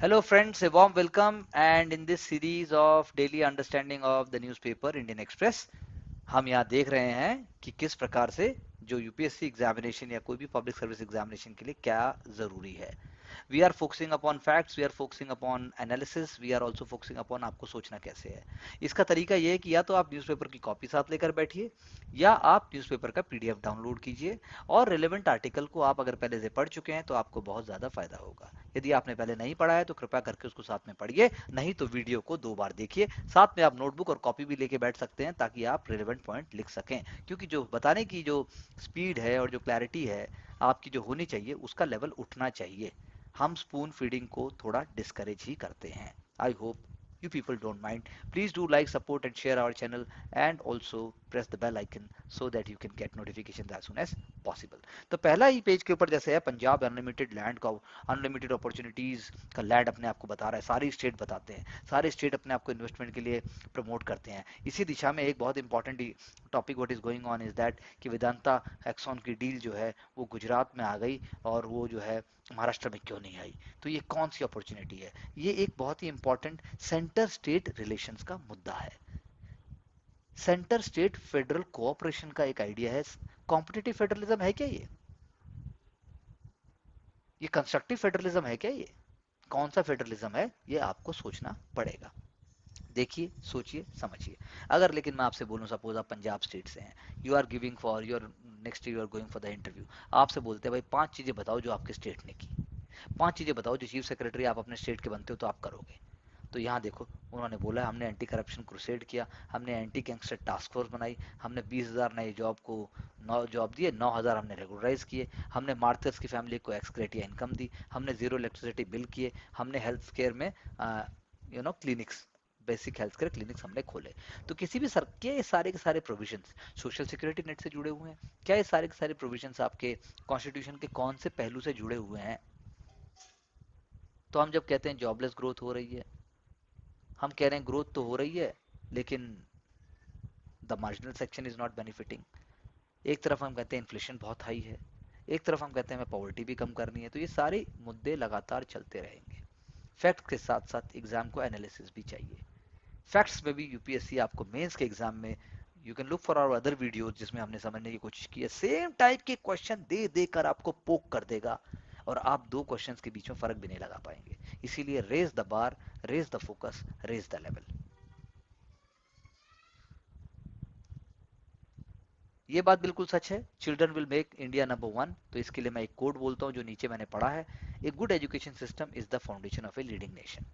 Hello friends, a warm welcome and in this series of daily understanding of the newspaper Indian Express हम यहाँ देख रहे हैं कि किस प्रकार से जो यूपीएससी एग्जामिनेशन या कोई भी पब्लिक सर्विस एग्जामिनेशन के लिए क्या जरूरी है। We are focusing upon facts, we are focusing upon analysis, we are also focusing upon आपको सोचना कैसे है। इसका तरीका ये है कि या तो आप न्यूज़पेपर की कॉपी साथ लेकर बैठिए या आप न्यूज़पेपर का पीडीएफ डाउनलोड कीजिए और रिलेवेंट आर्टिकल को आप अगर पहले से पढ़ चुके हैं तो आपको बहुत ज़्यादा फायदा होगा। यदि आपने पहले नहीं पढ़ा है तो कृपया करके उसको साथ में पढ़िए, नहीं तो वीडियो को 2 बार देखिए। साथ में आप नोटबुक और कॉपी भी लेके बैठ सकते हैं ताकि आप रिलेवेंट पॉइंट लिख सकें, क्योंकि जो बताने की जो स्पीड है और जो क्लैरिटी है आपकी जो होनी चाहिए उसका लेवल उठना चाहिए। हम स्पून फीडिंग को थोड़ा डिस्करेज ही करते हैं। I hope you people don't mind. Please do like, support and share our channel and also press the bell icon so that you can get notifications as soon as possible. तो पहला ही page के ऊपर जैसे है Punjab unlimited land का, unlimited opportunities का land अपने आप को बता रहा है। सारी स्टेट बताते हैं, सारे स्टेट अपने आप को इन्वेस्टमेंट के लिए प्रमोट करते हैं। इसी दिशा में एक बहुत important topic what is going on is that कि वेदांता एक्सॉन की डील जो है वो गुजरात में आ गई और वो जो है महाराष्ट्र में क्यों नहीं आई। तो ये कौन सी अपॉर्चुनिटी है? ये एक बहुत ही इंपॉर्टेंट सेंटर स्टेट रिलेशंस का मुद्दा है। सेंटर स्टेट फेडरल कोऑपरेशन का एक आइडिया है। कॉम्पिटिटिव फेडरलिज्म है क्या ये कंस्ट्रक्टिव फेडरलिज्म है क्या? ये कौन सा फेडरलिज्म है? ये आपको सोचना पड़ेगा। देखिए, सोचिए, समझिए। अगर लेकिन मैं आपसे बोलूं, सपोज आप पंजाब स्टेट से हैं, you are giving for your next you are going for the interview. आपसे बोलते हैं भाई 5 चीजें बताओ जो आपके स्टेट ने की। 5 चीजें बताओ जो चीफ सेक्रेटरी आप अपने स्टेट के बनते हो तो आप करोगे। तो यहाँ देखो, उन्होंने बोला हमने एंटी करप्शन क्रूसेड किया, हमने एंटी गैंगस्टर टास्क फोर्स बनाई, हमने 20,000 नए जॉब को 9 जॉब दिए, 9,000 हमने रेगुलराइज किए, हमने मार्टर्स की फैमिली को एक्सग्रेटिया इनकम दी, हमने जीरो इलेक्ट्रिसिटी बिल किए, हमने हेल्थ केयर में clinics, basic health care clinics हमने खोले। तो किसी भी सर के सारे प्रोविजंस सोशल सिक्योरिटी नेट से जुड़े हुए हैं क्या? ये सारे के सारे प्रोविजंस आपके कॉन्स्टिट्यूशन के कौन से पहलू से जुड़े हुए हैं? तो हम जब कहते हैं जॉबलेस ग्रोथ हो रही है, हम कह रहे हैं ग्रोथ तो हो रही है लेकिन the marginal section is not benefiting. एक तरफ हम कहते हैं इन्फ्लेशन बहुत हाई है, एक तरफ हम कहते हैं हमें पॉवर्टी भी कम करनी है। तो ये सारे मुद्दे लगातार चलते रहेंगे। फैक्ट के साथ साथ एग्जाम को एनालिसिस भी चाहिए। फैक्ट्स में भी यूपीएससी आपको मेंस के एग्जाम में, you can look for our other videos जिसमें हमने समझने की कोशिश की है, सेम टाइप के क्वेश्चन दे देकर आपको पोक कर देगा और आप दो क्वेश्चंस के बीच में फर्क भी नहीं लगा पाएंगे। इसीलिए raise the bar, raise the focus, raise the level. ये बात बिल्कुल सच है, children will make India number one. तो इसके लिए मैं एक कोड बोलता हूँ जो नीचे मैंने पढ़ा है। A good education system is the foundation of a leading nation.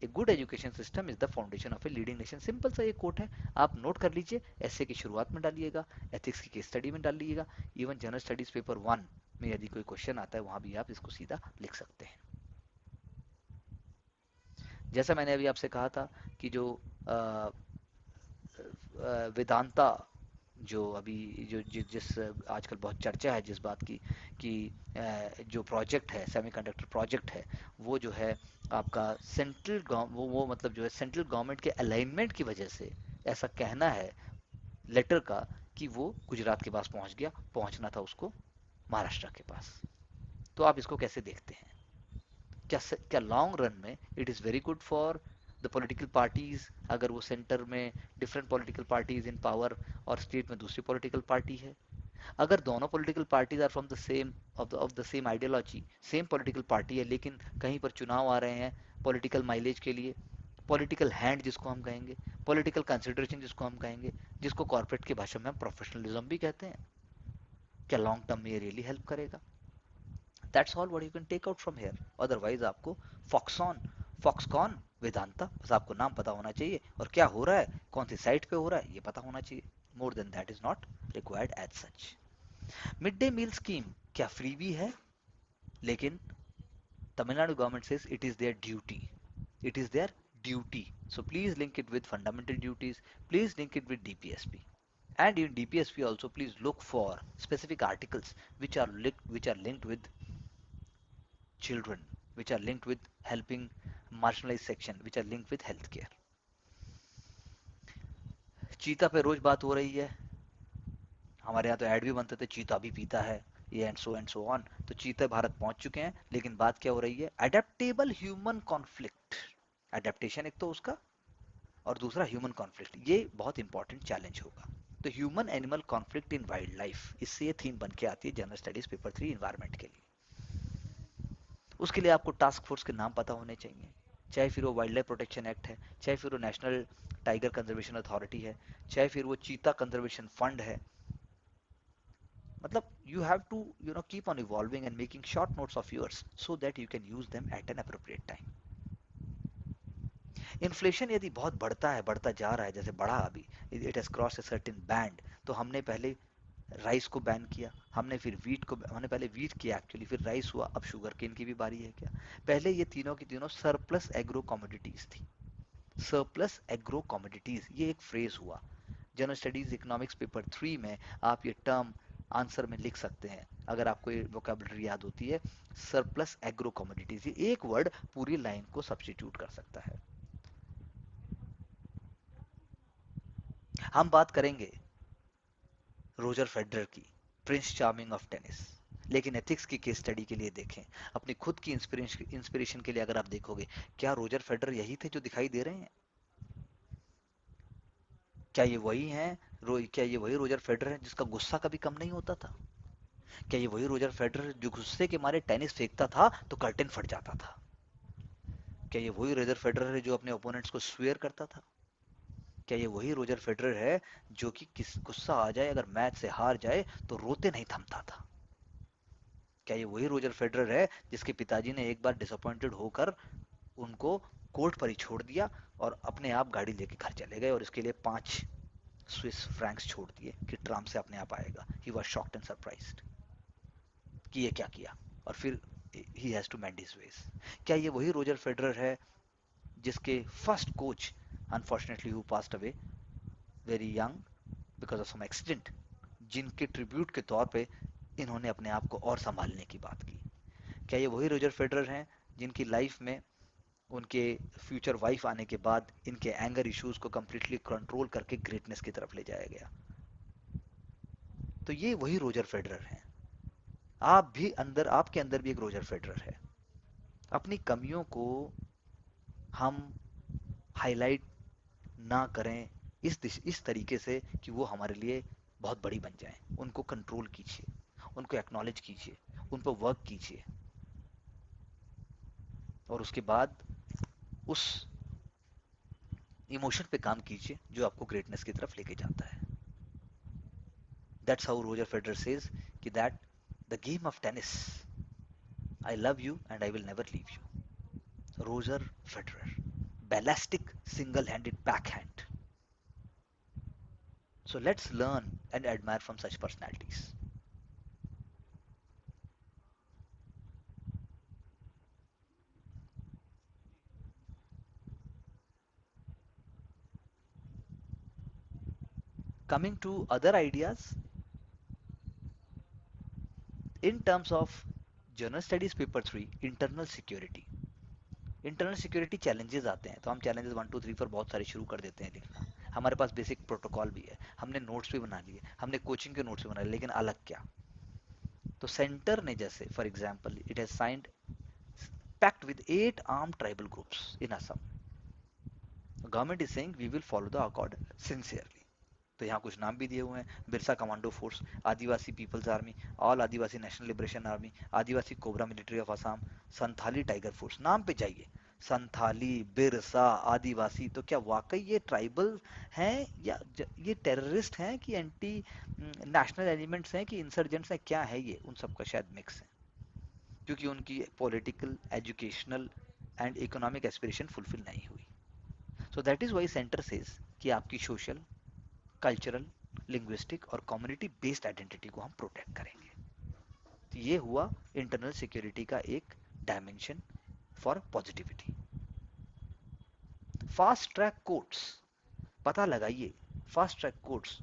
A good education system is the foundation of a leading nation. Simple सा ये कोट है, आप नोट कर लीजिए। ऐसे की शुरुआत में डालिएगा, एथिक्स की केस स्टडी में डालिएगा, इवन जनरल स्टडीज पेपर 1 में यदि कोई क्वेश्चन आता है वहां भी आप इसको सीधा लिख सकते हैं। जैसा मैंने अभी आपसे कहा था कि जो वेदांता, जो अभी जिस आजकल बहुत चर्चा है जिस बात की कि जो प्रोजेक्ट है, सेमीकंडक्टर प्रोजेक्ट है, वो जो है आपका सेंट्रल वो मतलब जो है सेंट्रल गवर्नमेंट के अलाइनमेंट की वजह से, ऐसा कहना है लेटर का, कि वो गुजरात के पास पहुंच गया, पहुंचना था उसको महाराष्ट्र के पास। तो आप इसको कैसे देखते हैं? क्या क्या लॉन्ग रन में it is very good for the political parties अगर वो सेंटर में different political parties in power और स्टेट में दूसरी पॉलिटिकल पार्टी है? अगर दोनों political parties are from the same of the same ideology, same political party है, लेकिन कहीं पर चुनाव आ रहे हैं पॉलिटिकल माइलेज के लिए, पॉलिटिकल हैंड जिसको हम कहेंगे, पॉलिटिकल कंसिडरेशन जिसको हम कहेंगे, जिसको कॉर्पोरेट की भाषा में हम प्रोफेशनलिज्म भी कहते हैं, क्या लॉन्ग टर्म में ये रियली हेल्प करेगा? That's all what you can take out from here. Otherwise आपको फॉक्सॉन, फॉक्सकॉन, वेदांता, बस आपको नाम पता होना चाहिए और क्या हो रहा है, कौन सी साइट पे हो रहा है, ये पता होना चाहिए। More than that is not required as such. Mid day meal scheme क्या फ्री भी है? लेकिन Tamil Nadu government says it is their duty, it is their duty. So please link it with fundamental duties, please link it with DPSP. And in DPSP also please look for specific articles which are linked with children, which are linked with helping marginalized section, which are linked with healthcare. चीता पे रोज बात हो रही है, हमारे यहाँ तो add भी बनते थे, चीता भी पीता है, ये एंड सो ऑन। तो चीते भारत पहुंच चुके हैं, लेकिन बात क्या हो रही है, अडेप्टेबल ह्यूमन कॉन्फ्लिक्ट। अडेप्टेशन एक तो उसका, और दूसरा ह्यूमन कॉन्फ्लिक्ट, ये बहुत इंपॉर्टेंट चैलेंज होगा। तो human animal conflict in wild life, इससे ये थीम बन के आती है जनरल स्टडीज पेपर 3 इन्वायरमेंट के लिए। उसके लिए आपको टास्क फोर्स के नाम पता होने चाहिए, चाहे फिर वो वाइल्ड लाइफ प्रोटेक्शन एक्ट है, चाहे फिर वो नेशनल टाइगर कंजर्वेशन अथॉरिटी है, चाहे फिर वो चीता कंजर्वेशन फंड है। मतलब you have to keep on evolving and making short notes of yours so that you can use them at an appropriate time. Inflation यदि बहुत बढ़ता है, बढ़ता जा रहा है, जैसे बढ़ा अभी, it has cross a certain band, तो हमने पहले राइस को बैन किया, हमने फिर वीट को, हमने पहले वीट किया एक्चुअली, फिर राइस हुआ, अब शुगर केन की भी बारी है क्या। पहले ये तीनों की तीनों सरप्लस एग्रो कमोडिटीज थी। सरप्लस एग्रो कमोडिटीज, ये एक फ्रेज हुआ। जनरल स्टडीज इकोनॉमिक्स पेपर 3 में आप ये टर्म आंसर में लिख सकते हैं, अगर आपको ये वोकेबलरी याद होती है। सरप्लस एग्रो कमोडिटीज, ये एक वर्ड पूरी लाइन को सब्स्टिट्यूट कर सकता है। हम बात करेंगे रोजर फेडरर की, प्रिंस चार्मिंग ऑफ टेनिस। लेकिन एथिक्स की केस स्टडी के लिए देखें, अपनी खुद की इंस्पिरेशन के लिए अगर आप देखोगे, क्या रोजर फेडरर यही थे जो दिखाई दे रहे हैं? क्या ये वही हैं? क्या ये वही रोजर फेडरर है जिसका गुस्सा कभी कम नहीं होता था? क्या ये वही रोजर फेडरर जो गुस्से के मारे टेनिस फेंकता था तो कर्टेन फट जाता था? क्या ये वही रोजर फेडरर है जो अपने ओपोनेंट्स को स्वेयर करता था? क्या ये वही रोजर फेडरर है जो कि किस गुस्सा आ जाए, अगर मैच से हार जाए तो रोते नहीं थमता था? क्या ये वही रोजर फेडरर है जिसके पिताजी ने एक बार डिसअपॉइंटेड होकर उनको कोर्ट पर ही छोड़ दिया और अपने आप गाड़ी लेके घर चले गए, और इसके लिए 5 स्विस फ्रैंक्स छोड़ दिए कि ट्राम से अपने आप आएगा? He was shocked and surprised कि ये क्या किया, और फिर he has to mend his ways. क्या ये वही रोजर फेडरर है जिसके first coach unfortunately who passed away very young because of some accident, जिनके ट्रिब्यूट के तौर पे इन्होंने अपने आप को और संभालने की बात की? क्या ये वही रोजर फेडरर हैं जिनकी लाइफ में उनके फ्यूचर वाइफ आने के बाद इनके एंगर इश्यूज को कंप्लीटली कंट्रोल करके ग्रेटनेस की तरफ ले जाया गया? तो ये वही रोजर फेडरर हैं। आप भी अंदर, आपके अंदर भी एक रोजर फेडरर है। अपनी कमियों को हम हाईलाइट ना करें इस तरीके से कि वो हमारे लिए बहुत बड़ी बन जाएं। उनको कंट्रोल कीजिए, उनको एक्नॉलेज कीजिए, उन पर वर्क कीजिए, और उसके बाद उस इमोशन पे काम कीजिए जो आपको ग्रेटनेस की तरफ लेके जाता है। That's how Roger Federer says कि that the game of tennis, I love you and I will never leave you. Roger Federer, ballistic single-handed backhand. So let's learn and admire from such personalities. Coming to other ideas, in terms of General Studies Paper 3, Internal Security. Internal security challenges आते हैं, तो हम challenges 1 2 3 4 बहुत सारे शुरू कर देते हैं लिखना। हमारे पास बेसिक प्रोटोकॉल भी है, हमने नोट्स भी बना लिए, हमने कोचिंग के नोट्स भी बना लिए, लेकिन अलग क्या? तो सेंटर ने जैसे for example it has signed pact with 8 armed tribal groups in Assam. Government is saying we will follow the accord sincerely. तो यहाँ कुछ नाम भी दिए हुए हैं, Birsa commando force, Adivasi people's army, all Adivasi national liberation army, Adivasi cobra military of Assam, Santhali tiger force. नाम पे जाइए, संथाली, बिरसा, आदिवासी, तो क्या वाकई ये ट्राइबल हैं या ये टेररिस्ट हैं कि एंटी नेशनल एलिमेंट्स हैं कि इंसर्जेंट्स हैं? क्या है ये? उन सबका शायद मिक्स है, क्योंकि उनकी political, educational and economic aspiration fulfil नहीं हुई। So that is why centre says कि आपकी सोशल, कल्चरल, लिंग्विस्टिक और कम्युनिटी बेस्ड आइडेंटिटी को हम प्रोटेक्ट करेंगे। तो ये हुआ इंटरनल सिक्योरिटी का एक dimension for positivity. Fast track courts, पता लगाइए फास्ट ट्रैक कोर्ट्स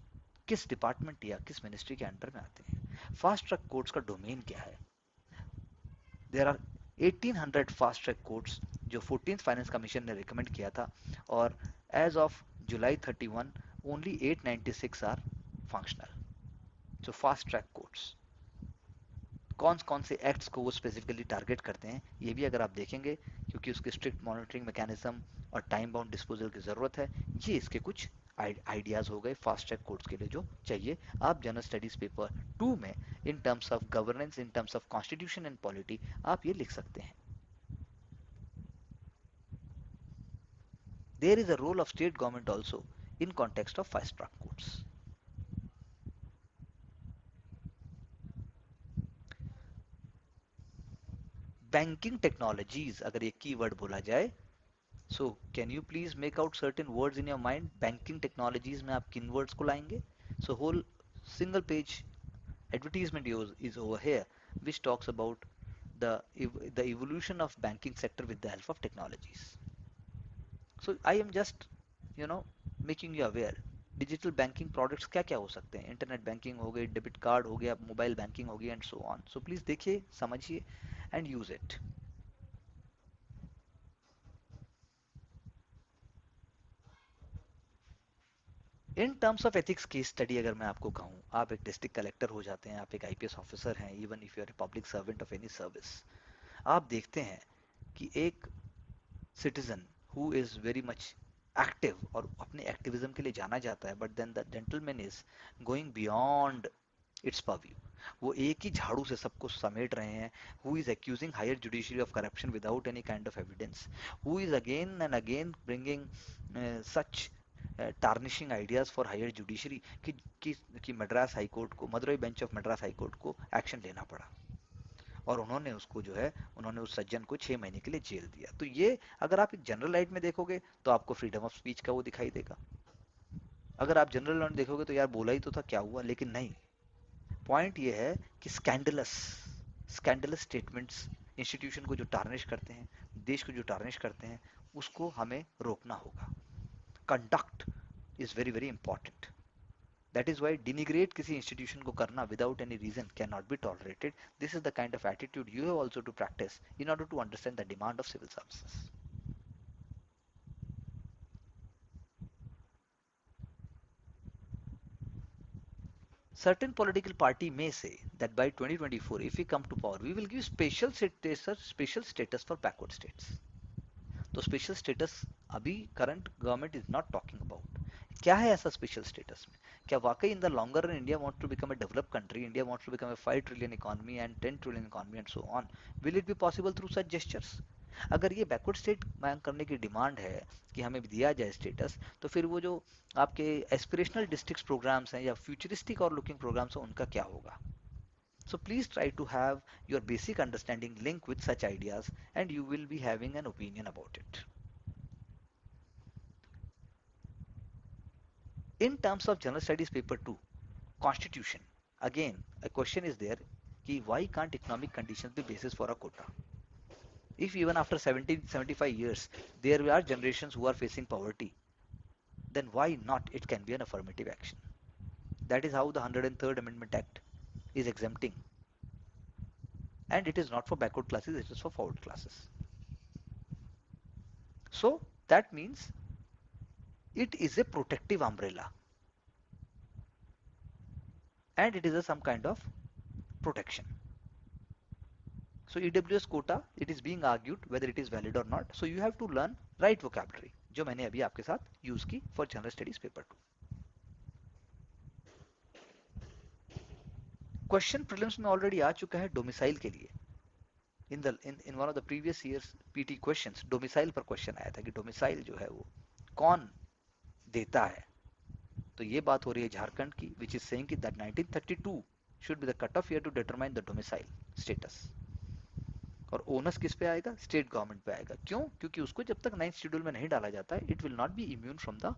किस डिपार्टमेंट या किस मिनिस्ट्री के अंडर में आते हैं। फास्ट ट्रैक कोर्ट्स का डोमेन क्या है? There are 1800 fast track courts जो 14th फाइनेंस कमीशन ने रिकमेंड किया था, और as of July 31 only 896 are functional. So fast track courts, कौन कौन से एक्ट्स को वो स्पेसिफिकली टारगेट करते हैं, ये भी अगर आप देखेंगे, क्योंकि उसके स्ट्रिक्ट मॉनिटरिंग मैकेनिज्म और टाइम बाउंड डिस्पोजल की ज़रूरत है। ये इसके कुछ आइडियाज़ हो गए फास्ट ट्रैक कोर्ट्स के लिए जो चाहिए। आप जनरल स्टडीज़ पेपर 2 में in terms of governance, in terms of constitution and polity आप ये लिख सकते हैं। There is a role of state government also in context of fast track courts. Banking technologies अगर एक की वर्ड बोला जाए, so can you please make out certain words in your mind. Banking technologies में आप किन words को लाएंगे? So whole single page advertisement is over here which talks about the the evolution of banking sector with the help of technologies. So I am just, you know, making you aware digital banking products क्या क्या हो सकते हैं। Internet banking हो गई, debit card हो गया, mobile banking हो गई and so on. So please देखिए, समझिए and use it. In terms of ethics की स्टडी अगर मैं आपको कहूँ, आप एक डिस्ट्रिक्ट कलेक्टर हो जाते हैं, आप एक आईपीएस ऑफिसर हैं, even if you are a public servant of any service, आप देखते हैं कि एक citizen who is very much active और अपने एक्टिविज्म के लिए जाना जाता है, but then the gentleman is going beyond its purview. वो एक ही झाड़ू से सबको समेट रहे हैं। Who is accusing higher judiciary of corruption without any kind of evidence, who is again and again bringing such tarnishing ideas for higher judiciary कि मद्रास हाई कोर्ट को, Madurai bench of Madras High Court को एक्शन लेना पड़ा और उन्होंने उसको जो है, उन्होंने उस सज्जन को 6 महीने के लिए जेल दिया। तो ये अगर आप एक जनरल लाइट में देखोगे तो आपको फ्रीडम ऑफ स्पीच का वो दिखाई देगा। अगर आप जनरल लाइट देखोगे तो यार बोला ही तो था, क्या हुआ? लेकिन नहीं, पॉइंट ये है कि स्कैंडलस स्कैंडलस स्टेटमेंट्स इंस्टीट्यूशन को जो टार्निश करते हैं, देश को जो टार्निश करते हैं, उसको हमें रोकना होगा। Conduct is very very important. That is why denigrate किसी इंस्टीट्यूशन को करना without any reason can not be tolerated. This is the kind of attitude you have also to practise in order to understand the demand of civil services. Certain political party may say that by 2024, if we come to power, we will give special status for backward states. तो special status अभी current government is not talking about. क्या है ऐसा special status में? क्या वाकई in the longer run India wants to become a developed country, India wants to become a 5 trillion economy and 10 trillion economy and so on? Will it be possible through such gestures? अगर ये backward state मांग करने की demand है कि हमें दिया जाए स्टेटस, तो फिर वो जो आपके एस्पिरेशनल डिस्ट्रिक्ट प्रोग्राम्स हैं या फ्यूचरिस्टिक और लुकिंग प्रोग्राम्स हैं, उनका क्या होगा? So please try to have your basic understanding linked with such ideas and you will be having an opinion about it. In terms of General Studies Paper 2, Constitution, again a question is there कि why can't economic conditions be basis for a quota? If even after 75 years there are generations who are facing poverty, then why not it can be an affirmative action? That is how the 103rd Amendment Act is exempting. And it is not for backward classes, it is for forward classes. So that means it is a protective umbrella and it is some kind of protection. So EWS quota, it is being argued whether it is valid or not. So you have to learn right vocabulary, जो मैंने अभी आपके साथ use की for General Studies Paper 2. Question prelims में already आ चुका है डोमिसाइल के लिए। in one of the previous years PT questions domicile पर क्वेश्चन आया था कि डोमिसाइल जो है वो कौन देता है। तो ये बात हो रही है झारखंड की, विच इज सेइंग कि that 1932 should be the cut off year to determine the domicile status. और ओनस किस पे आएगा? स्टेट गवर्नमेंट पे आएगा। क्यों? क्योंकि उसको जब तक 9th शेड्यूल में नहीं डाला जाता है, it will not be immune from the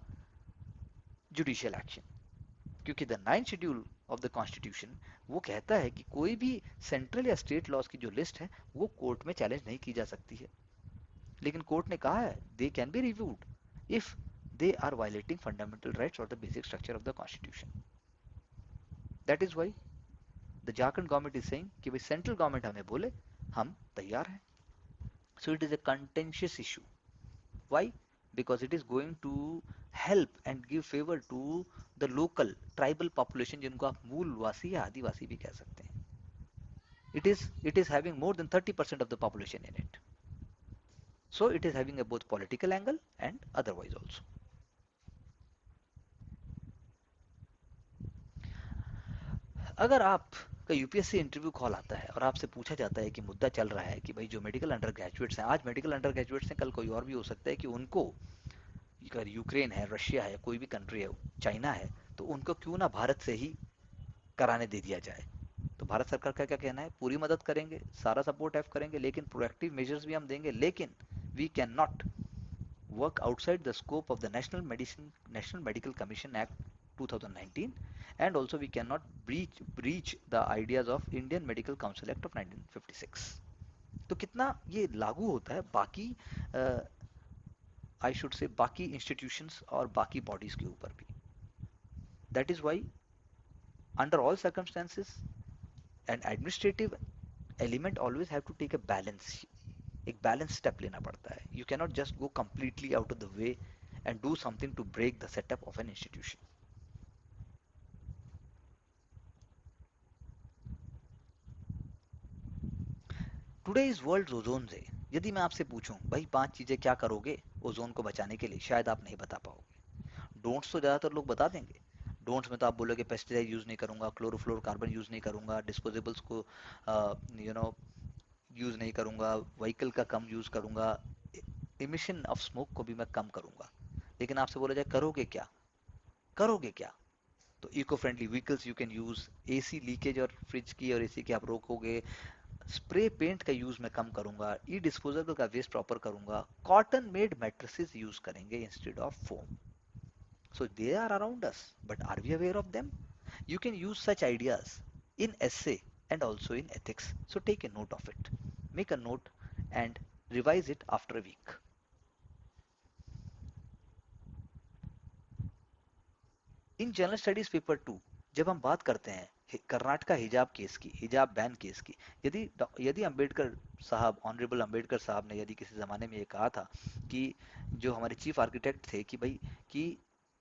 judicial action. क्योंकि the 9th schedule of the constitution वो कहता है कि कोई भी सेंट्रल या स्टेट लॉज की जो लिस्ट है वो कोर्ट में चैलेंज नहीं की जा सकती है। लेकिन कोर्ट ने कहा है they can be reviewed if they are violating fundamental rights or the basic structure of the constitution. That is why the Jharkhand government is saying कि भाई सेंट्रल गवर्नमेंट हमें बोले हम तैयार हैं। So it is a contentious issue. Why? Because it is going to help and give favor to the local tribal population जिनको आप मूलवासी या आदिवासी भी कह सकते हैं। It is having more than 30% of the population in it. So it is having a both political angle and otherwise also. अगर आप का यूपीएससी इंटरव्यू कॉल आता है और आपसे पूछा जाता है कि मुद्दा चल रहा है कि भाई जो मेडिकल अंडर ग्रेजुएट्स हैं, आज मेडिकल अंडर ग्रेजुएट्स हैं, कल कोई और भी हो सकता है, कि उनको, अगर यूक्रेन है, रशिया है, कोई भी कंट्री है, चाइना है, तो उनको क्यों ना भारत से ही कराने दे दिया जाए। तो भारत सरकार का क्या कहना है, पूरी मदद करेंगे, सारा सपोर्ट एफ करेंगे, लेकिन प्रोएक्टिव मेजर्स भी हम देंगे, लेकिन we can not work outside the scope of the National Medical Commission Act 2019, and also we cannot breach the ideas of Indian Medical Council Act of 1956. तो कितना ये लागू होता है बाकी, आई शुड से, बाकी इंस्टीट्यूशंस और बाकी बॉडीज के ऊपर भी। That is why under all circumstances an administrative element always have to take a balance, एक बैलेंस स्टेप लेना पड़ता है। You cannot just go completely out of the way and do something to break the setup of an institution. Today is world ozone day. यदि मैं आपसे पूछूं भाई 5 चीजें क्या करोगे ओजोन को बचाने के लिए, शायद आप नहीं बता पाओगे। डोंट्स तो ज्यादातर लोग बता देंगे। डोंट्स में तो आप बोलोगे पेस्टिसाइड यूज नहीं करूंगा, क्लोरोफ्लोरोकार्बन यूज नहीं करूंगा, डिस्पोजेबल्स को यू नो यूज नहीं करूंगा, व्हीकल का कम यूज करूंगा, इमिशन ऑफ स्मोक को भी मैं कम करूंगा। लेकिन आपसे बोला जाए करोगे क्या, करोगे क्या? तो eco friendly vehicles you can use, AC leakage और फ्रिज की और एसी की आप रोकोगे, स्प्रे पेंट का यूज मैं कम करूंगा, ई डिस्पोजेबल का वेस्ट प्रॉपर करूंगा, कॉटन मेड मैट्रेसेस यूज करेंगे instead of foam. So they are around us, but are we aware of them? You can use such ideas in essay and also in ethics. So take a note of it. Make a note and revise it after a week. In General Studies Paper 2, जब हम बात करते हैं कर्नाटका हिजाब case की, हिजाब ban case की, यदि यदि अंबेडकर साहब, ऑनरेबल अंबेडकर साहब ने यदि किसी ज़माने में ये कहा था कि जो हमारे चीफ आर्किटेक्ट थे कि भाई कि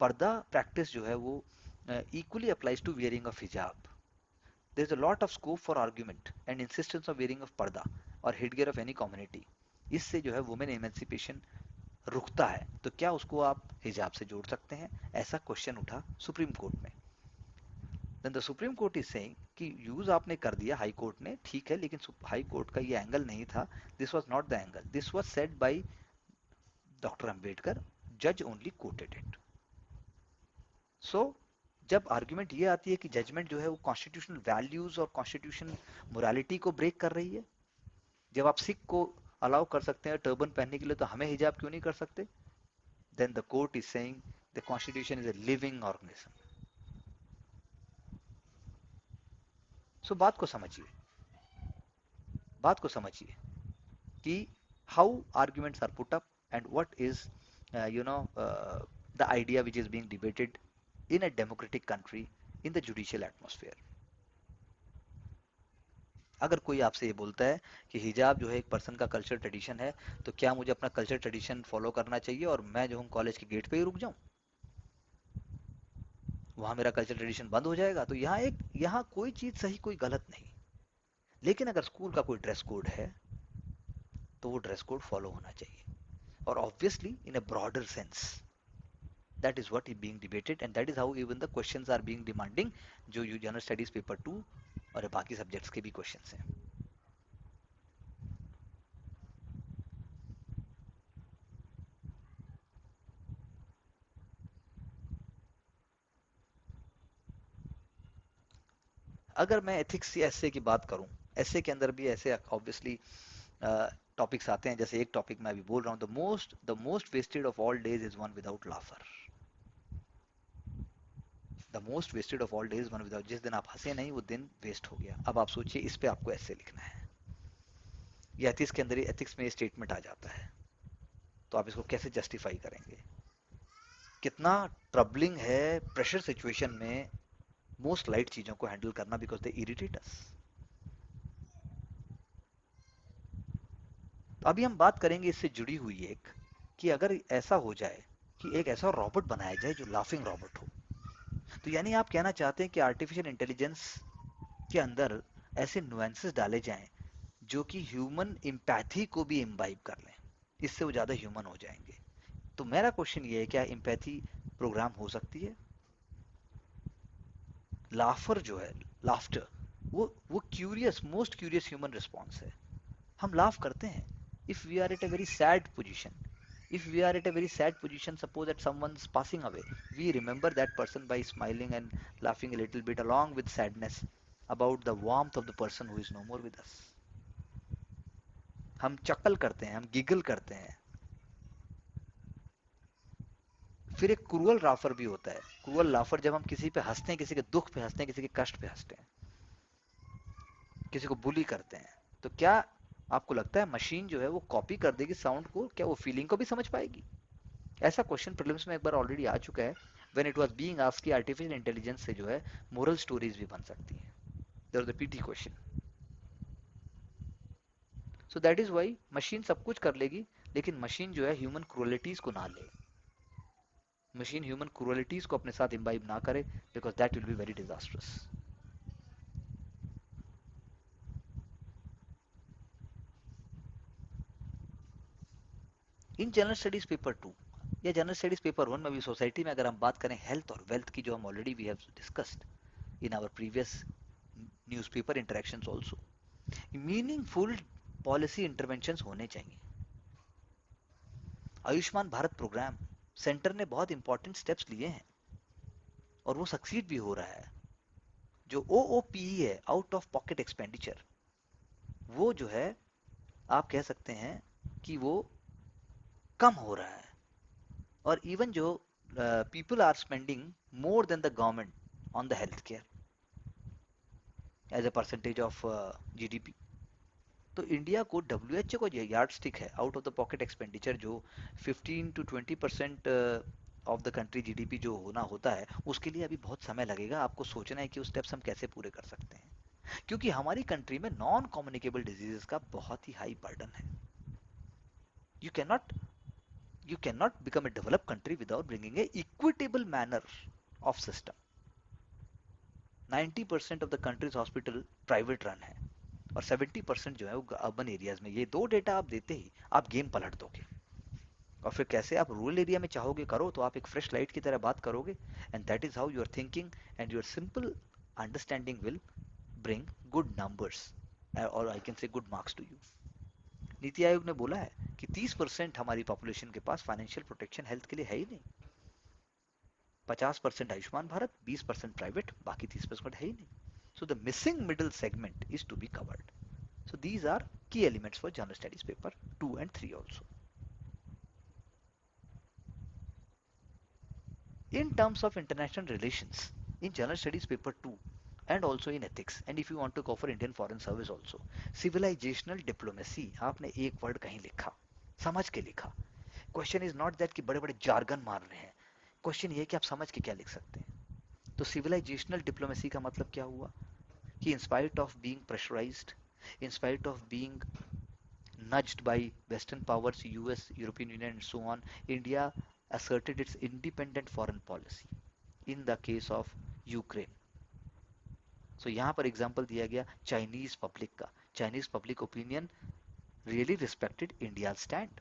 पर्दा प्रैक्टिस जो है वो equally applies to wearing of हिजाब, there is a lot of scope for argument and insistence of wearing of पर्दा और headgear of any community, इससे जो है वुमेन एमेंसिपेशन रुकता है, तो क्या उसको आप हिजाब से जोड़ सकते हैं? ऐसा क्वेश्चन उठा सुप्रीम कोर्ट में। Then the supreme court is saying कि यूज आपने कर दिया हाई कोर्ट ने, ठीक है, लेकिन हाई कोर्ट का ये एंगल नहीं था, this was not the angle, this was said by doctor Ambedkar, जज ओनली कोटेड इट। सो जब आर्ग्यूमेंट ये आती है कि जजमेंट जो है वो कॉन्स्टिट्यूशनल वैल्यूज और कॉन्स्टिट्यूशन मोरालिटी को ब्रेक कर रही है, जब आप सिख को अलाउ कर सकते हैं टर्बन पहनने के लिए, तो हमें हिजाब क्यों नहीं कर सकते? Then the court is saying the constitution is a living organism. So बात को समझिए, बात को समझिए कि how arguments are put up and what is you know the idea which is being debated in a democratic country in the judicial atmosphere. अगर कोई आपसे ये बोलता है कि हिजाब जो है एक पर्सन का कल्चर ट्रेडिशन है, तो क्या मुझे अपना कल्चर ट्रेडिशन फॉलो करना चाहिए और मैं जो हूँ कॉलेज के गेट पे ही रुक जाऊं, वहां मेरा कल्चर ट्रेडिशन बंद हो जाएगा? तो यहाँ कोई चीज सही कोई गलत नहीं, लेकिन अगर स्कूल का कोई ड्रेस कोड है तो वो ड्रेस कोड फॉलो होना चाहिए, और obviously in a broader sense. That is what is being debated and that is how even the questions are being demanding, जो यू जनरल स्टडीज पेपर 2 और बाकी सब्जेक्ट्स के भी क्वेश्चंस हैं। अगर मैं एथिक्स या एसे की बात करूं, एसे के अंदर भी ऐसे ऑब्वियसली टॉपिक्स आते हैं, जैसे एक टॉपिक मैं अभी बोल रहा हूं, the most wasted of all days is one without laughter. The most wasted of all days one without, जिस दिन आप हंसे नहीं वो दिन वेस्ट हो गया। अब आप सोचिए इस पे आपको ऐसे लिखना है, ये एथिक्स के अंदर ही, एथिक्स में ये स्टेटमेंट आ जाता है, तो आप इसको कैसे जस्टिफाई करेंगे? कितना ट्रबलिंग है प्रेशर सिचुएशन में मोस्ट लाइट चीजों को हैंडल करना, बिकॉज दे इरिटेट अस। तो अभी हम बात करेंगे इससे जुड़ी हुई एक, कि अगर ऐसा हो जाए कि एक ऐसा रोबोट बनाया जाए जो लाफिंग रोबोट हो, तो यानी आप कहना चाहते हैं कि आर्टिफिशियल इंटेलिजेंस के अंदर ऐसे नुएंसेस डाले जाएं जो कि ह्यूमन इम्पैथी को भी इम्बाइब कर लें, इससे वो ज्यादा ह्यूमन हो जाएंगे। तो मेरा क्वेश्चन ये है, क्या इम्पैथी प्रोग्राम हो सकती है? लाफर जो है, लाफ्टर, वो curious, most curious human response है। हम लाफ करते हैं if we are at a very sad position. If we are at a very sad position, suppose that someone's passing away, we remember that person by smiling and laughing a little bit along with sadness about the warmth of the person who is no more with us. हम चकल करते हैं, हम giggle करते हैं। फिर एक cruel लाफर भी होता है। क्रूअल लाफर जब हम किसी पे हंसते हैं, किसी के दुख पे हंसते हैं, किसी के कष्ट पे हंसते हैं, किसी को बुली करते हैं, तो क्या आपको लगता है मशीन जो है वो कॉपी कर देगी साउंड को? क्या वो फीलिंग को भी समझ पाएगी? ऐसा क्वेश्चन प्रीलिम्स में एक बार ऑलरेडी आ चुका है, when it was being asked कि आर्टिफिशियल इंटेलिजेंस से जो है मोरल स्टोरीज भी बन सकती हैं। There was the PT question. So that is why machine सब कुछ कर लेगी, लेकिन मशीन जो है ह्यूमन क्रूअलिटीज को ना ले, मशीन ह्यूमन क्रूअलिटीज को अपने साथ इम्बाइब ना करे, because that will be very disastrous. In general studies paper 2 या जनरल स्टडीज पेपर 1 में भी सोसाइटी में अगर हम बात करें हेल्थ और वेल्थ की, जो हम already we have discussed in our previous newspaper interactions also, meaningful policy interventions होने चाहिए। आयुष्मान भारत प्रोग्राम, सेंटर ने बहुत इंपॉर्टेंट स्टेप्स लिए हैं और वो सक्सीड भी हो रहा है। जो ओओपीई है, आउट ऑफ पॉकेट एक्सपेंडिचर, वो जो है आप कह सकते हैं कि वो कम हो रहा है। और इवन जो people are spending more than the government on the health care as a percentage of GDP. तो इंडिया को डब्ल्यूएचओ को यार्ड स्टिक है out of the pocket expenditure, जो 15 to 20% of the country GDP जो होना होता है, उसके लिए अभी बहुत समय लगेगा। आपको सोचना है कि उस स्टेप्स हम कैसे पूरे कर सकते हैं, क्योंकि हमारी कंट्री में नॉन कम्युनिकेबल डिजीजेस का बहुत ही हाई बर्डन है। You can not you cannot become a developed country without bringing a equitable manner of system. 90% of the country's hospital private run है और 70% जो है वो अर्बन एरियाज में। ये दो डेटा आप देते ही आप गेम पलट दोगे। और फिर कैसे आप रूरल एरिया में चाहोगे करो, तो आप एक फ्रेश लाइट की तरह बात करोगे, and that is how your thinking and your simple understanding will bring good numbers, और I can say good marks to you. NITI Aayog ने बोला है कि 30% हमारी पॉपुलेशन के पास फाइनेंशियल प्रोटेक्शन हेल्थ के लिए है ही नहीं। 50% आयुष्मान भारत, 20% प्राइवेट, बाकी 30% है ही नहीं। So the missing middle segment is to be covered. So these are key elements for general studies paper 2 and 3 also. In terms of international relations, in general studies paper 2 and also in ethics, and if you want to go for Indian foreign service also, civilizational diplomacy आपने एक word कहीं लिखा, समझ के लिखा। Question is not that कि बड़े बड़े जार्गन मार रहे हैं, क्वेश्चन ये है कि आप समझ के क्या लिख सकते हैं। तो सिविलाइजेशनल डिप्लोमेसी का मतलब क्या हुआ कि in spite of being pressurised, in spite of being nudged by Western powers, US, European Union, and so on, India asserted its independent foreign policy in the case of Ukraine. So यहाँ पर example दिया गया Chinese public का। Chinese public opinion really respected India stand.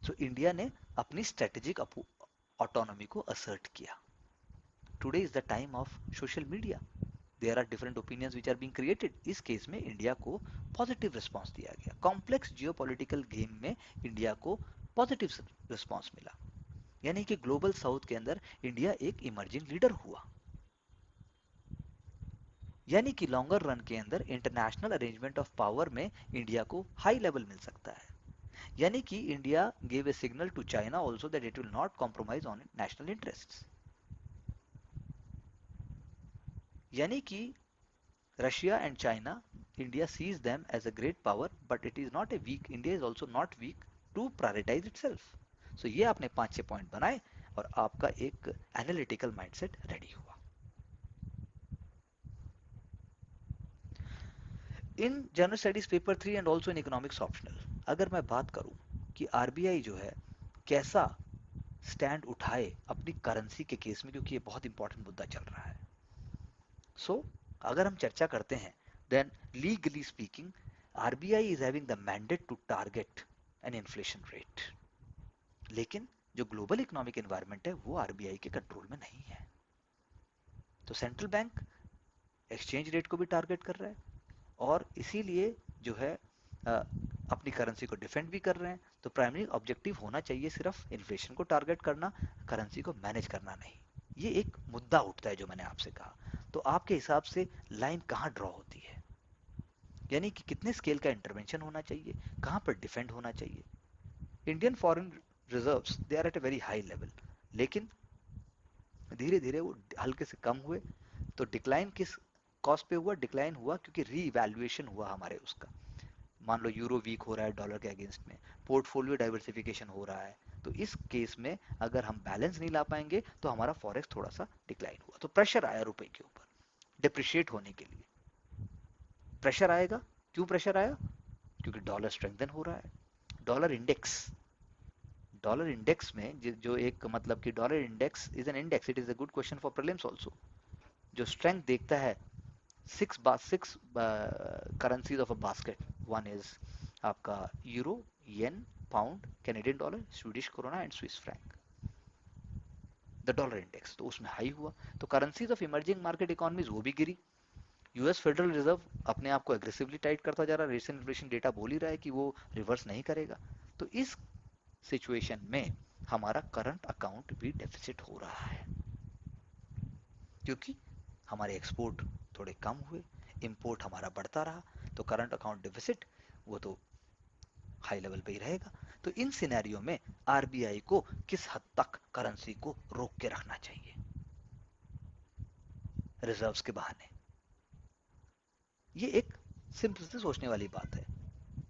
So India ने अपनी strategic autonomy को assert किया। Today is the time of social media, there are different opinions which are being created. इस केस में India को positive response दिया गया। Complex geopolitical game में इंडिया को पॉजिटिव रिस्पांस मिला, यानी कि ग्लोबल साउथ के अंदर इंडिया एक इमर्जिंग लीडर हुआ। यानी कि लॉन्गर रन के अंदर इंटरनेशनल अरेंजमेंट ऑफ पावर में इंडिया को हाई लेवल मिल सकता है। यानी कि India gave a signal to China also that it will not compromise on national interests. यानी कि Russia and China, India sees them as a great power, but it is not a weak. India is also not weak to prioritize itself. So ये आपने 5-6 point बनाए और आपका एक analytical mindset ready हुआ। इन general studies paper 3 and also in economics optional, अगर मैं बात करूं कि आरबीआई जो है कैसा स्टैंड उठाए अपनी करेंसी के केस में, क्योंकि ये बहुत इंपॉर्टेंट मुद्दा चल रहा है। सो अगर हम चर्चा करते हैं, then legally speaking RBI is having the mandate to target an inflation rate, लेकिन जो ग्लोबल इकोनॉमिक एनवायरनमेंट है वो आरबीआई के कंट्रोल में नहीं है। तो सेंट्रल बैंक एक्सचेंज रेट को भी टारगेट कर रहा है, और इसीलिए जो है अपनी करेंसी को डिफेंड भी कर रहे हैं। तो प्राइमरी ऑब्जेक्टिव होना चाहिए सिर्फ इन्फ्लेशन को टारगेट करना, करेंसी को मैनेज करना नहीं। ये एक मुद्दा उठता है जो मैंने आपसे कहा। तो आपके हिसाब से लाइन कहाँ ड्रॉ होती है, यानी कि कितने स्केल का इंटरवेंशन होना चाहिए, कहाँ पर डिफेंड होना चाहिए। Indian foreign reserves they are at a very high level, लेकिन धीरे धीरे वो हल्के से कम हुए। तो डिक्लाइन किस कॉस्ट पे हुआ? डिक्लाइन हुआ क्योंकि रीवैल्यूएशन हुआ हमारे उसका। मान लो यूरो वीक हो रहा है डॉलर के अगेंस्ट में, पोर्टफोलियो डाइवर्सिफिकेशन हो रहा है, तो इस केस में अगर हम बैलेंस नहीं ला पाएंगे तो हमारा फॉरेक्स थोड़ा सा डिक्लाइन हुआ, तो प्रेशर आया रुपए के ऊपर डिप्रिशिएट होने के लिए। प्रेशर आएगा, क्यों प्रेशर आया? क्योंकि डॉलर स्ट्रेंथन हो रहा है। डॉलर इंडेक्स, डॉलर इंडेक्स में जो एक मतलब कि dollar index is an index, it is a good question for prelims also. जो स्ट्रेंथ देखता है six currencies of a basket, one is आपका euro, yen, pound, Canadian dollar, Swedish corona and Swiss franc, the dollar index, तो उसमें high हुआ। तो currencies of emerging market economies वो भी गिरी। यूएस फेडरल रिजर्व अपने आप को एग्रेसिवली टाइट करता जा रहा है, रिसेंट इन्फ्लेशन डेटा बोल ही रहा है कि वो रिवर्स नहीं करेगा। तो इस सिचुएशन में हमारा करंट अकाउंट भी डेफिसिट हो रहा है, क्योंकि हमारे एक्सपोर्ट थोड़े कम हुए, इंपोर्ट हमारा बढ़ता रहा, तो करंट अकाउंट डेफिसिट वो तो हाई लेवल पे ही रहेगा। तो इन सिनेरियो में आरबीआई को किस हद तक करेंसी को रोक के रखना चाहिए रिजर्व्स के बहाने, ये एक सिंपल से सोचने वाली बात है।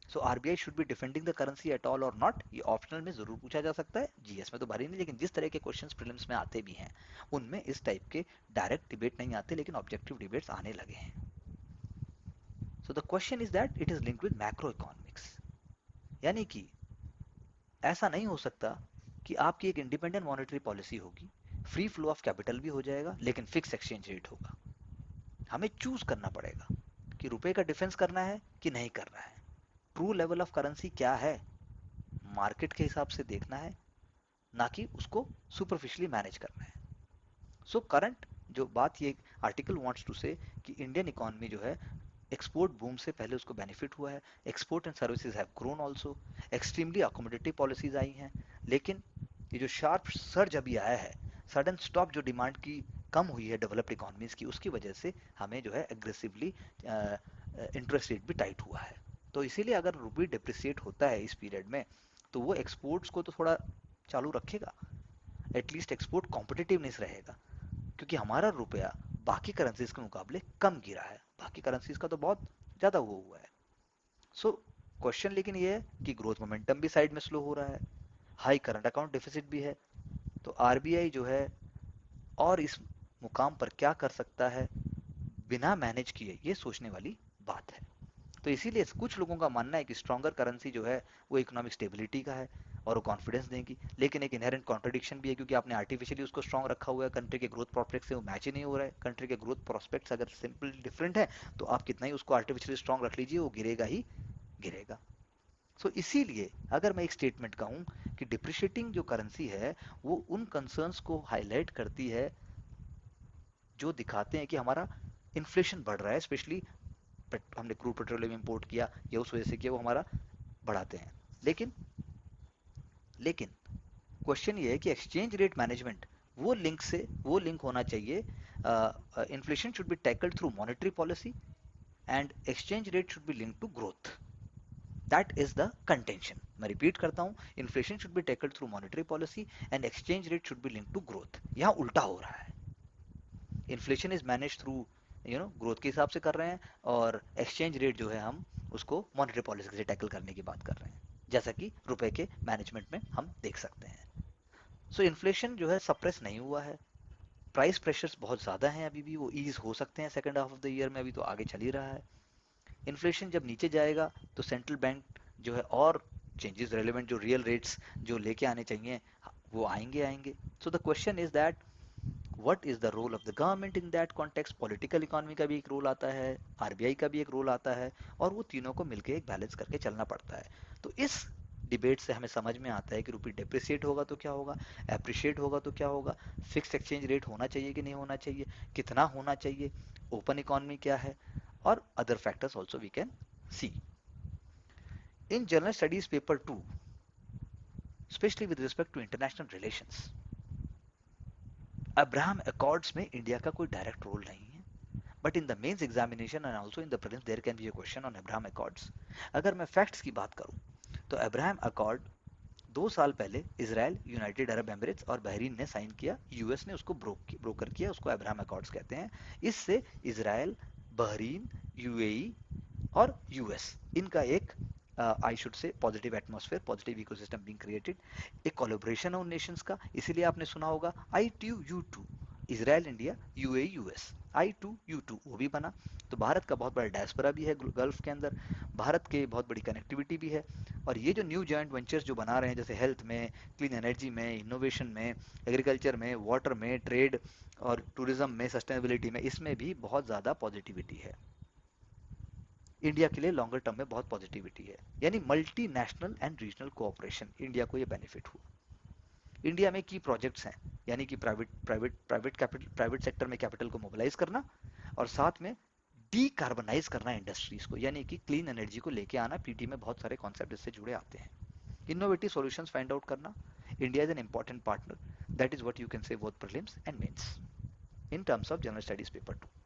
So RBI should be defending the currency at all और नॉट, ये ऑप्शनल में जरूर पूछा जा सकता है, जीएस में तो भारी नहीं, लेकिन जिस तरह के क्वेश्चंस प्रीलिम्स में आते भी हैं उनमें इस टाइप के डायरेक्ट डिबेट नहीं आते, लेकिन ऑब्जेक्टिव डिबेट्स आने लगे हैं। सो the question is that it is linked with macro economics, यानी कि ऐसा नहीं हो सकता कि आपकी एक इंडिपेंडेंट मॉनेटरी पॉलिसी होगी, फ्री फ्लो ऑफ कैपिटल भी हो जाएगा, लेकिन फिक्स एक्सचेंज रेट होगा। हमें चूज करना पड़ेगा कि रुपए का डिफेंस करना है कि नहीं करना है, ट्रू लेवल ऑफ करेंसी क्या है, मार्केट के हिसाब से देखना है, ना कि उसको सुपरफिशियली मैनेज करना है। सो करंट जो बात ये आर्टिकल वांट्स टू से कि इंडियन इकोनॉमी जो है एक्सपोर्ट बूम से पहले उसको बेनिफिट हुआ है, export and services have grown also, extremely accommodative policies आई हैं, लेकिन ये जो शार्प सर्ज अभी आया है, सडन स्टॉप जो डिमांड की कम हुई है डेवलप्ड इकोनॉमीज की, उसकी वजह से हमें जो है एग्रेसिवली इंटरेस्ट रेट भी टाइट हुआ है। तो इसीलिए अगर रुपी डिप्रिसिएट होता है इस पीरियड में, तो वो एक्सपोर्ट्स को तो थोड़ा चालू रखेगा, एटलीस्ट एक्सपोर्ट कॉम्पिटिटिवनेस रहेगा, क्योंकि हमारा रुपया बाकी करेंसीज के मुकाबले कम गिरा है, बाकी करेंसीज का तो बहुत ज़्यादा हुआ है। सो क्वेश्चन लेकिन ये है कि ग्रोथ मोमेंटम भी साइड में स्लो हो रहा है, हाई करंट अकाउंट डेफिसिट भी है, तो आरबीआई जो है और इस मुकाम पर क्या कर सकता है बिना मैनेज किए, ये सोचने वाली बात है। तो इसीलिए कुछ लोगों का मानना है कि स्ट्रॉन्गर करेंसी जो है वो इकोनॉमिक स्टेबिलिटी का है और वो कॉन्फिडेंस देगी, लेकिन एक इनहेरेंट कॉन्ट्रडिक्शन भी है, क्योंकि आपने आर्टिफिशियली उसको स्ट्रॉन्ग रखा हुआ है, कंट्री के ग्रोथ प्रोस्पेक्ट से वो मैच ही नहीं हो रहा है। कंट्री के ग्रोथ प्रोस्पेक्ट्स अगर सिंपल डिफरेंट है तो आप कितना ही उसको आर्टिफिशियली स्ट्रॉन्ग रख लीजिए, वो गिरेगा ही गिरेगा। सो इसीलिए अगर मैं एक स्टेटमेंट कहूँ कि डिप्रिशिएटिंग जो करेंसी है वो उन कंसर्न्स को हाईलाइट करती है जो दिखाते हैं कि हमारा इन्फ्लेशन बढ़ रहा है, स्पेशली हमने क्रूड पेट्रोलियम इंपोर्ट किया या उस वजह से किया, वो हमारा बढ़ाते हैं। लेकिन लेकिन क्वेश्चन ये है कि एक्सचेंज रेट मैनेजमेंट वो लिंक होना चाहिए। Inflation should be tackled through monetary policy and exchange rate should be link to growth, that is the contention. मैं रिपीट करता हूं, inflation should be tackled through monetary policy and exchange rate should be link to growth. यहां उल्टा हो रहा है, inflation is manage through growth के हिसाब से कर रहे हैं, और एक्सचेंज रेट जो है हम उसको मॉनेटरी पॉलिसी से टैकल करने की बात कर रहे हैं, जैसा कि रुपए के मैनेजमेंट में हम देख सकते हैं। सो इन्फ्लेशन जो है सप्रेस नहीं हुआ है, प्राइस प्रेशर्स बहुत ज़्यादा हैं अभी भी, वो ईज हो सकते हैं second half of the year में, अभी तो आगे चल ही रहा है। इन्फ्लेशन जब नीचे जाएगा तो सेंट्रल बैंक जो है और चेंजेस रेलेवेंट जो रियल रेट्स जो लेके आने चाहिए वो आएंगे आएंगे। So the question is that what is the role of the government in that context. Political economy का भी एक रोल आता है, आरबीआई का भी एक रोल आता है, और वो तीनों को मिलकर एक बैलेंस करके चलना पड़ता है। तो इस डिबेट से हमें समझ में आता है कि रुपी डेप्रिसिएट होगा तो क्या होगा, एप्रिशिएट होगा तो क्या होगा, फिक्स एक्सचेंज रेट होना चाहिए कि नहीं होना चाहिए, कितना होना चाहिए, ओपन इकोनॉमी क्या है, और other factors also we can see in general studies paper 2, specially with respect to international relations. Abraham Accords में इंडिया का कोई डायरेक्ट रोल नहीं है, but in the mains examination and also in the prelims there can be a question on Abraham Accords. अगर मैं facts की बात करूं तो अब्राहम अकॉर्ड 2 साल पहले इसराइल, यूनाइटेड अरब एमिरेट्स और बहरीन ने साइन किया, यूएस ने उसको ब्रोकर किया, उसको अब्राहम अकॉर्ड्स कहते हैं। इससे इसराइल, बहरीन, यूएई और यूएस, इनका एक I should say positive atmosphere, positive ecosystem being created, एक कोलैबोरेशन है उन नेशंस का। इसीलिए आपने सुना होगा I2U2, Israel, India, UAE, US, I2U2 वो भी बना। तो भारत का बहुत बड़ा डायस्पोरा भी है गल्फ के अंदर, भारत के बहुत बड़ी कनेक्टिविटी भी है। और ये जो न्यू जॉइंट वेंचर्स जो बना रहे हैं, जैसे हेल्थ में, क्लीन एनर्जी में, इनोवेशन में, एग्रीकल्चर में, वाटर में, ट्रेड और टूरिज्म में, सस्टेनेबिलिटी में, इसमें भी बहुत ज़्यादा पॉजिटिविटी है। इंडिया के लिए लॉन्गर टर्म में बहुत पॉजिटिविटी है। यानी multi national and regional cooperation, India को ये बेनिफिट हुआ। इंडिया में की प्रोजेक्ट्स हैं, यानी कि प्राइवेट सेक्टर में कैपिटल को मोबिलाइज करना, और साथ में डीकार्बनाइज करना इंडस्ट्रीज को, यानी कि क्लीन एनर्जी को लेके आना। पीटी में बहुत सारे कॉन्सेप्ट इससे जुड़े आते हैं। इनोवेटिव सॉल्यूशंस फाइंड आउट करना। India is an important partner, that is what you can say both prelims and mains in terms of general studies paper 2।